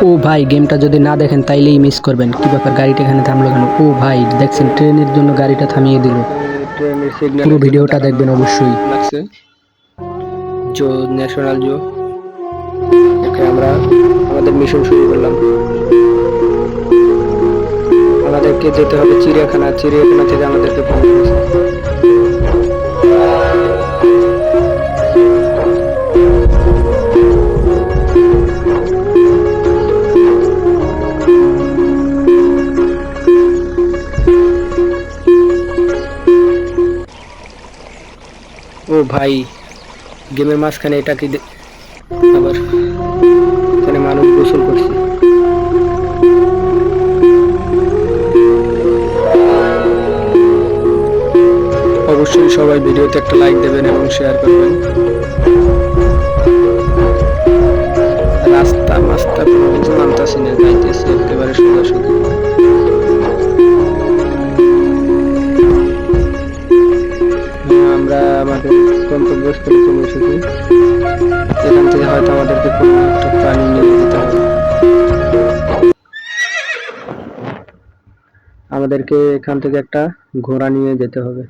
ও ভাই, গেমটা যদি না দেখেন তাইলেই মিস করবেন। কি ব্যাপার, গাড়িটা এখানে থামলো কেন? ও ভাই দেখছেন, ট্রেনের জন্য গাড়িটা থামিয়ে দিল। ট্রেনের পুরো সিগন্যালের জন্য ভিডিওটা দাঁড়ানো দেখবেন অবশ্যই। লাগছে। জো ন্যাশনাল জো, ওকে আমরা আমাদের মিশন শুরু করলাম। আমাদেরকে যেতে হবে চিড়িয়াখানা, চিড়িয়াখানা থেকে আমাদেরকে ফোন করেছে। ও ভাই, গেমের মাঝখানে এটা কি আবার এখানে মানুষ গোসল করছে। অবশ্যই সবাই ভিডিওতে একটা লাইক দেবেন এবং শেয়ার করবেন। রাস্তা মাস্তা কোনো কিছু মানতাছি না, যাইতেছি একেবারে সোজাসুজি। আমরা আমাদের গন্তব্যস্থলে চলে এসেছি। এখান থেকে হয়তো আমাদেরকে কোনো একটা প্রাণী নিয়ে যেতে হবে। আমাদেরকে এখান থেকে একটা ঘোড়া নিয়ে যেতে হবে।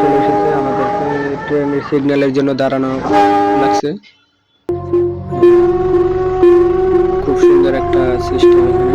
চলে এসেছে, আমাদেরকে ট্রেনের সিগন্যালের জন্য দাঁড়ানো লাগছে। খুব সুন্দর একটা সিস্টেম এখানে।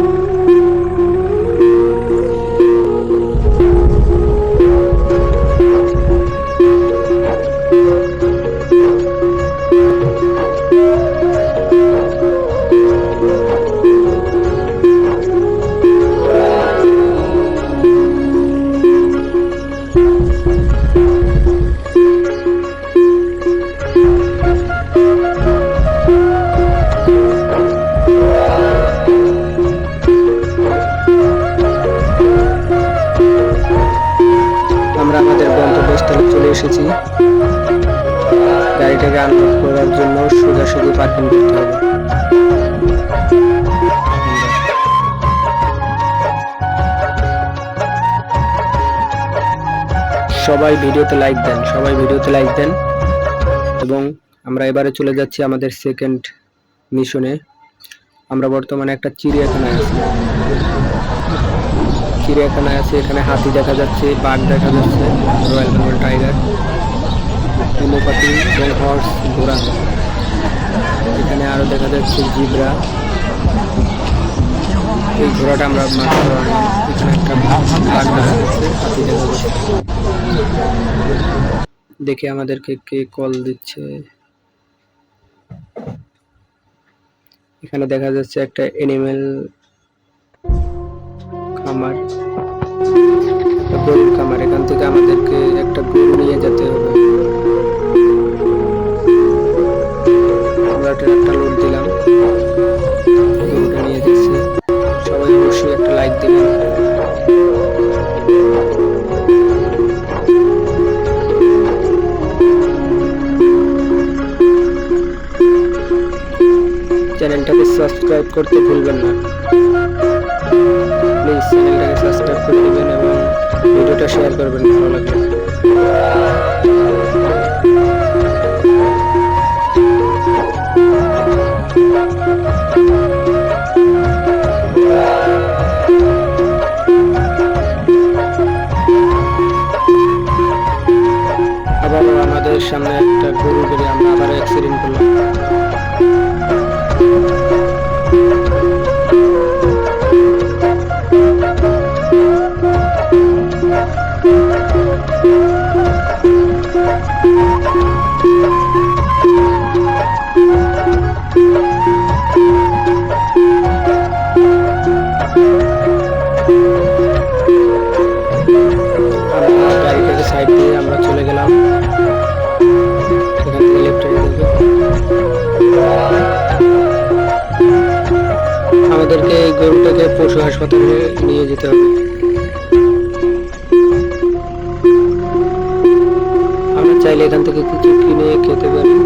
আমরা আমাদের গন্তব্যস্থলে চলে এসেছি। গাড়িটাকে আনলোড করার জন্য সোজাসুজি পার্কিং করতে হবে। সবাই ভিডিওতে লাইক দেন, সবাই ভিডিওতে লাইক দেন। এবং আমরা এবারে চলে যাচ্ছি আমাদের সেকেন্ড মিশনে। আমরা বর্তমানে একটা চিড়িয়াখানায় আছি। চিড়িয়াখানায় আছে, এখানে হাতি দেখা যাচ্ছে, বাঘ দেখা যাচ্ছে, রয়্যাল বেঙ্গল টাইগার, হিমোপাতি এবং হর্স, ঘোড়া। এখানে আরো দেখা যাচ্ছে জিব্রা। এই ঘোড়াটা আমরা মাত্র এখানে একটা বাঘ দেখা যাচ্ছে, হাতি দেখা যাচ্ছে। দেখে আমাদেরকে কে কল দিচ্ছে। এখানে দেখা যাচ্ছে একটা এনিমেল খামার, গরুর খামার। এখান থেকে আমাদেরকে একটা গরু নিয়ে যেতে হবে। আমরা একটা লোড দিলাম, গরুটা নিয়ে যাচ্ছি। সবাই অবশ্যই একটা লাইক দেবেন। চ্যানেলটাকে সাবস্ক্রাইব করতে ভুলবেন না, প্লিজ চ্যানেলটাকে সাবস্ক্রাইব করে দেবেন এবং ভিডিওটা শেয়ার করবেন ভালো লাগলে। আবারও আমাদের সামনে একটা গরু গাড়ি, আমরা আবার অ্যাক্সিডেন্ট করলাম। গাড়িটাকে সাইড দিয়ে আমরা চলে গেলাম। এখান থেকে লেফট হয়ে যাবে। আমাদেরকে এই গরুটাকে পশু হাসপাতালে নিয়ে যেতে হবে। চাইলে এখান থেকে কিছু কিনে খেতে পারেন।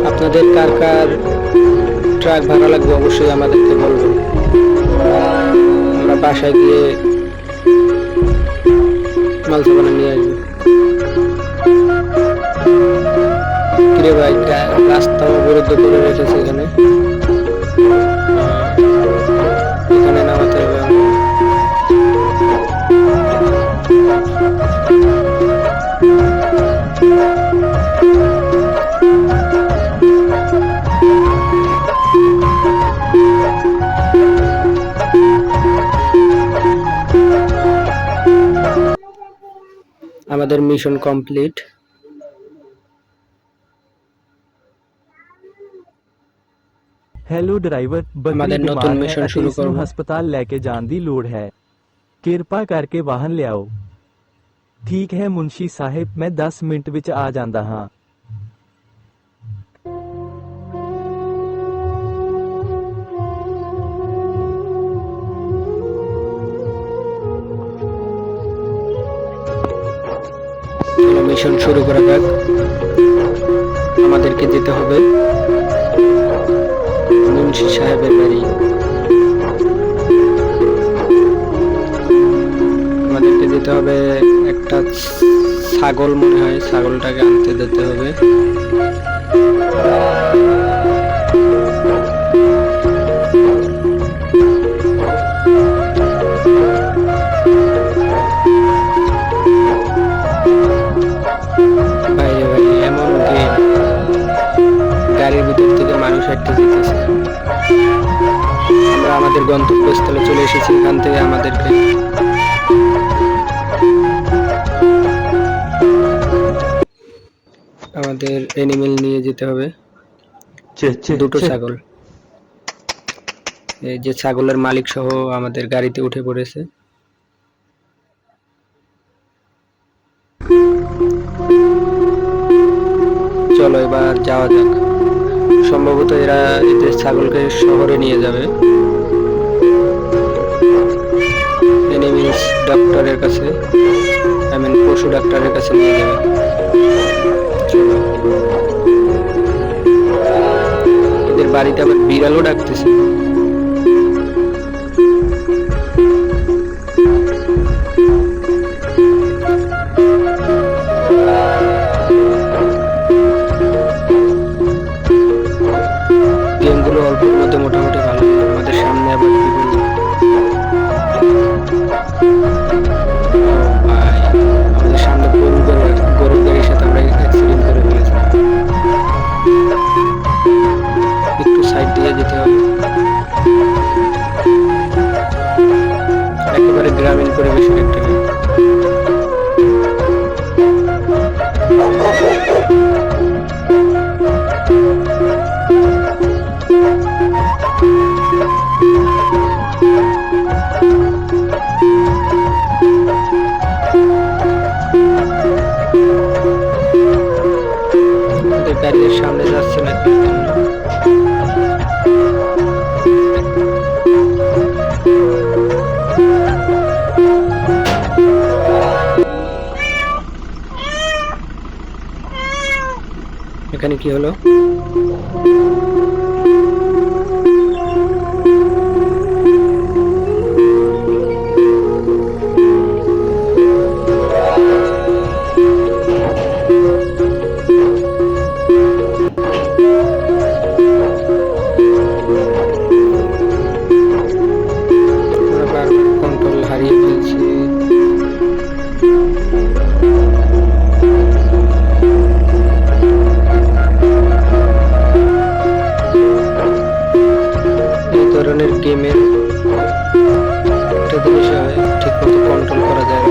আপনাদের কার কার ট্রাক ভাড়া লাগবে অবশ্যই আমাদেরকে বলবেন, আমরা বাসায় গিয়ে মাল সামানা নিয়ে আসবো। কিরে ভাই, রাস্তা অবরুদ্ধ করে রেখেছে এখানে, এখানে নামাতে হবে আমাদের। আমাদের মিশন কমপ্লিট। ਹੈਲੋ ਡਰਾਈਵਰ, ਬੱਕਰੀ हमारे नतून ਬਿਮਾਰ ਹੈ मिशन ਅਤੇ शुरू ਇਸ ਨੂੰ करो। ਹਸਪਤਾਲ ਲੈ ਕੇ ਜਾਣ ਦੀ ਲੋੜ ਹੈ। ਕਿਰਪਾ ਕਰਕੇ ਵਾਹਨ ਲਿਆਓ। ਠੀਕ ਹੈ ਮੁਨਸ਼ੀ ਸਾਹਿਬ, ਮੈਂ 10 ਮਿੰਟ ਵਿੱਚ ਆ ਜਾਂਦਾ ਹਾਂ। চলো মিশন শুরু করা যাক। আমাদেরকে যেতে হবে মুন্সি সাহেবের বাড়ি। আমাদেরকে যেতে হবে একটা ছাগল, মনে হয় ছাগলটাকে আনতে যেতে হবে। বাইরে বাইরে এমন গেম, গাড়ির ভিতর থেকে মানুষ একটা যেতেছে। আমরা আমাদের গন্তব্যস্থলে চলে এসেছি, এখান থেকে আমাদেরকে আমাদের এনিমেল নিয়ে যেতে হবে। দুটো ছাগল, এই যে ছাগলের মালিক সহ আমাদের গাড়িতে উঠে পড়েছে। চলো এবার যাওয়া যাক। সম্ভবত এরা এদের ছাগলকে শহরে নিয়ে যাবে, এনিমিলস ডক্টরের কাছে, পশু ডাক্তারের কাছে নিয়ে যাবে। চলো। এদের বাড়িতে আবার বিড়ালও ডাকতেছে। গেমগুলো অল্পের মধ্যে মোটামুটি ভালো। আমাদের সামনে আবার কি বলবো, ভাই আমাদের সামনে গরুর গাড়ির সাথে আমরা অ্যাক্সিডেন্ট করে ফেলেছি। একটু সাইড দিয়ে যেতে হবে। একেবারে গ্রামীণ পরিবেশের একটা গাড়ি। গাড়ির সামনে যাচ্ছে না কি জন্য? এখানে কি হলো? কন্ট্রোল হারিয়ে ফেলছি। এই ধরনের গেমের একটা জিনিস হয়, ঠিক মতো কন্ট্রোল করা যায় না।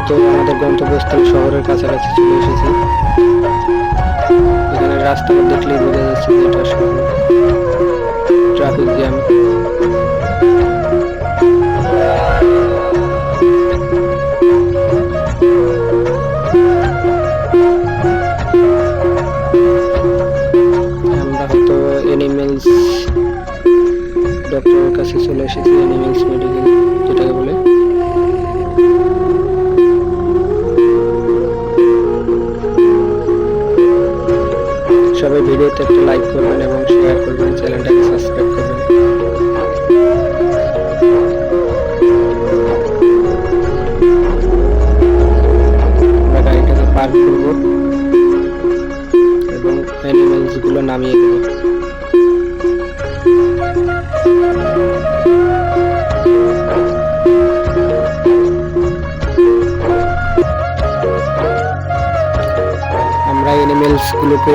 তো আমাদের গন্তব্যস্থল শহরের কাছাকাছি চলে এসেছি। এখানে রাস্তাঘাট দেখলেই বোঝা যাচ্ছে যে এটা শহর। Traffic jam. আমরা হয়তো এনিমেলস ডক্টরের কাছে চলে এসেছি, এনিমেলস মেডিকেল যেটাকে বলে। সবাই ভিডিওতে একটা লাইক করবেন এবং শেয়ার করবেন, চ্যানেলটাকে সাবস্ক্রাইব করবেন। আমরা গাড়িটাকে পার্ক করব এবং অ্যানিমেলস গুলো নামিয়ে দেব। আমরা অ্যানিমেলস গুলোকে